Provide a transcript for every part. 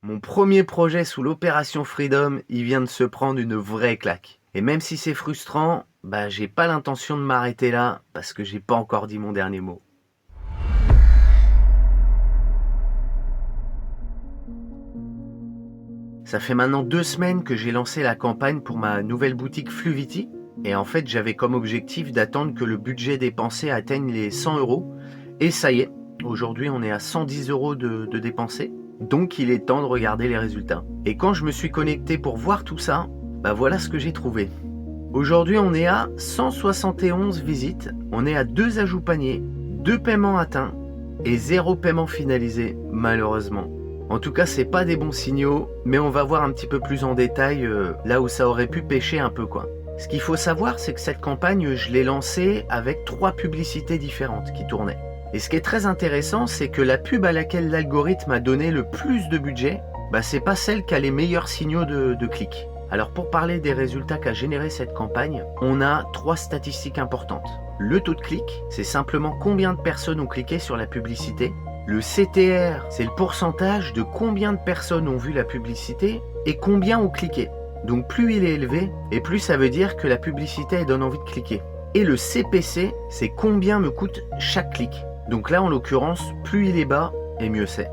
Mon premier projet sous l'opération Freedom, il vient de se prendre une vraie claque. Et même si c'est frustrant, j'ai pas l'intention de m'arrêter là parce que j'ai pas encore dit mon dernier mot. Ça fait maintenant 2 semaines que j'ai lancé la campagne pour ma nouvelle boutique Fluvity. Et en fait, j'avais comme objectif d'attendre que le budget dépensé atteigne les 100 euros. Et ça y est, aujourd'hui on est à 110 euros de dépensés. Donc il est temps de regarder les résultats. Et quand je me suis connecté pour voir tout ça, voilà ce que j'ai trouvé. Aujourd'hui on est à 171 visites, on est à 2 ajouts paniers, 2 paiements atteints et 0 paiement finalisé malheureusement. En tout cas c'est pas des bons signaux, mais on va voir un petit peu plus en détail là où ça aurait pu pêcher un peu quoi. Ce qu'il faut savoir c'est que cette campagne je l'ai lancée avec 3 publicités différentes qui tournaient. Et ce qui est très intéressant, c'est que la pub à laquelle l'algorithme a donné le plus de budget, c'est pas celle qui a les meilleurs signaux de clics. Alors pour parler des résultats qu'a généré cette campagne, on a 3 statistiques importantes. Le taux de clic, c'est simplement combien de personnes ont cliqué sur la publicité. Le CTR, c'est le pourcentage de combien de personnes ont vu la publicité et combien ont cliqué. Donc plus il est élevé, et plus ça veut dire que la publicité elle donne envie de cliquer. Et le CPC, c'est combien me coûte chaque clic. Donc là, en l'occurrence, plus il est bas, et mieux c'est.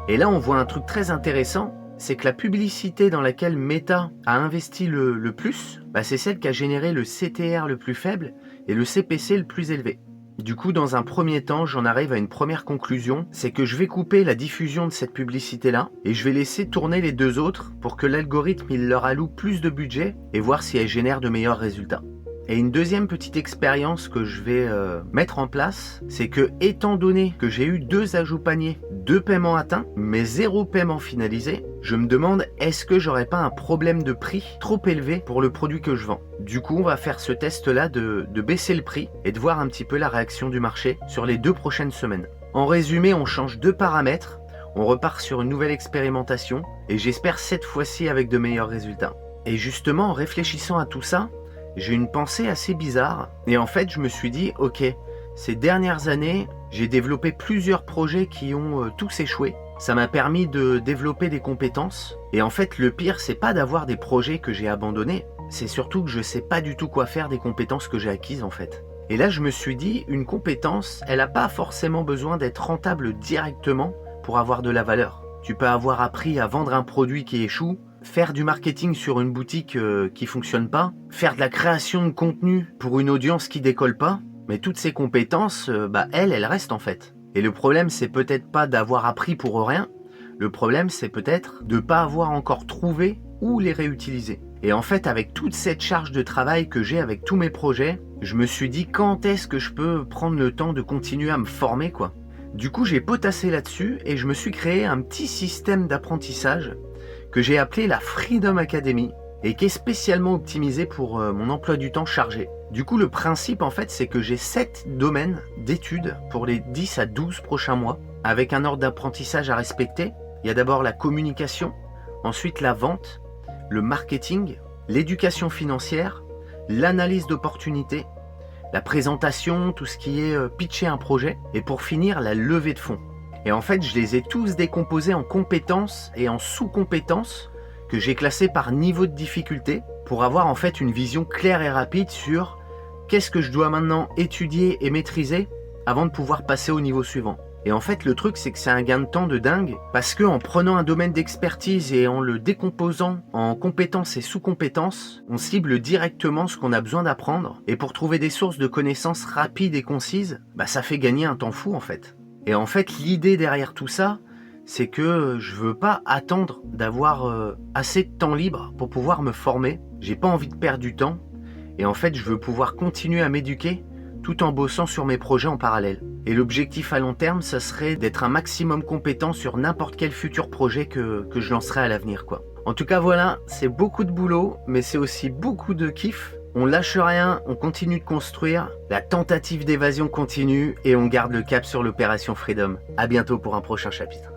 Et là, on voit un truc très intéressant, c'est que la publicité dans laquelle Meta a investi le plus, c'est celle qui a généré le CTR le plus faible et le CPC le plus élevé. Du coup, dans un premier temps, j'en arrive à une première conclusion, c'est que je vais couper la diffusion de cette publicité-là et je vais laisser tourner les 2 autres pour que l'algorithme il leur alloue plus de budget et voir si elle génère de meilleurs résultats. Et une deuxième petite expérience que je vais mettre en place, c'est que étant donné que j'ai eu 2 ajouts paniers, 2 paiements atteints, mais 0 paiement finalisé, je me demande est-ce que j'aurais pas un problème de prix trop élevé pour le produit que je vends. Du coup, on va faire ce test-là de baisser le prix et de voir un petit peu la réaction du marché sur les 2 prochaines semaines. En résumé, on change 2 paramètres, on repart sur une nouvelle expérimentation et j'espère cette fois-ci avec de meilleurs résultats. Et justement, en réfléchissant à tout ça, j'ai une pensée assez bizarre et en fait je me suis dit ok, ces dernières années j'ai développé plusieurs projets qui ont tous échoué. Ça m'a permis de développer des compétences et en fait le pire c'est pas d'avoir des projets que j'ai abandonnés, c'est surtout que je sais pas du tout quoi faire des compétences que j'ai acquises en fait. Et là je me suis dit une compétence elle a pas forcément besoin d'être rentable directement pour avoir de la valeur. Tu peux avoir appris à vendre un produit qui échoue, faire du marketing sur une boutique qui fonctionne pas, faire de la création de contenu pour une audience qui décolle pas, mais toutes ces compétences, elles restent en fait. Et le problème, c'est peut-être pas d'avoir appris pour rien, le problème, c'est peut-être de pas avoir encore trouvé où les réutiliser. Et en fait, avec toute cette charge de travail que j'ai avec tous mes projets, je me suis dit quand est-ce que je peux prendre le temps de continuer à me former quoi. Du coup, j'ai potassé là-dessus et je me suis créé un petit système d'apprentissage que j'ai appelé la Freedom Academy et qui est spécialement optimisé pour mon emploi du temps chargé. Du coup, le principe en fait, c'est que j'ai 7 domaines d'études pour les 10 à 12 prochains mois avec un ordre d'apprentissage à respecter. Il y a d'abord la communication, ensuite la vente, le marketing, l'éducation financière, l'analyse d'opportunités, la présentation, tout ce qui est pitcher un projet et pour finir la levée de fonds. Et en fait, je les ai tous décomposés en compétences et en sous-compétences que j'ai classées par niveau de difficulté pour avoir en fait une vision claire et rapide sur qu'est-ce que je dois maintenant étudier et maîtriser avant de pouvoir passer au niveau suivant. Et en fait, le truc, c'est que c'est un gain de temps de dingue parce que en prenant un domaine d'expertise et en le décomposant en compétences et sous-compétences, on cible directement ce qu'on a besoin d'apprendre. Et pour trouver des sources de connaissances rapides et concises, ça fait gagner un temps fou en fait. Et en fait, l'idée derrière tout ça, c'est que je veux pas attendre d'avoir assez de temps libre pour pouvoir me former. J'ai pas envie de perdre du temps. Et en fait, je veux pouvoir continuer à m'éduquer tout en bossant sur mes projets en parallèle. Et l'objectif à long terme, ça serait d'être un maximum compétent sur n'importe quel futur projet que je lancerai à l'avenir, quoi. En tout cas, voilà, c'est beaucoup de boulot, mais c'est aussi beaucoup de kiff. On lâche rien, on continue de construire, la tentative d'évasion continue et on garde le cap sur l'opération Freedom. À bientôt pour un prochain chapitre.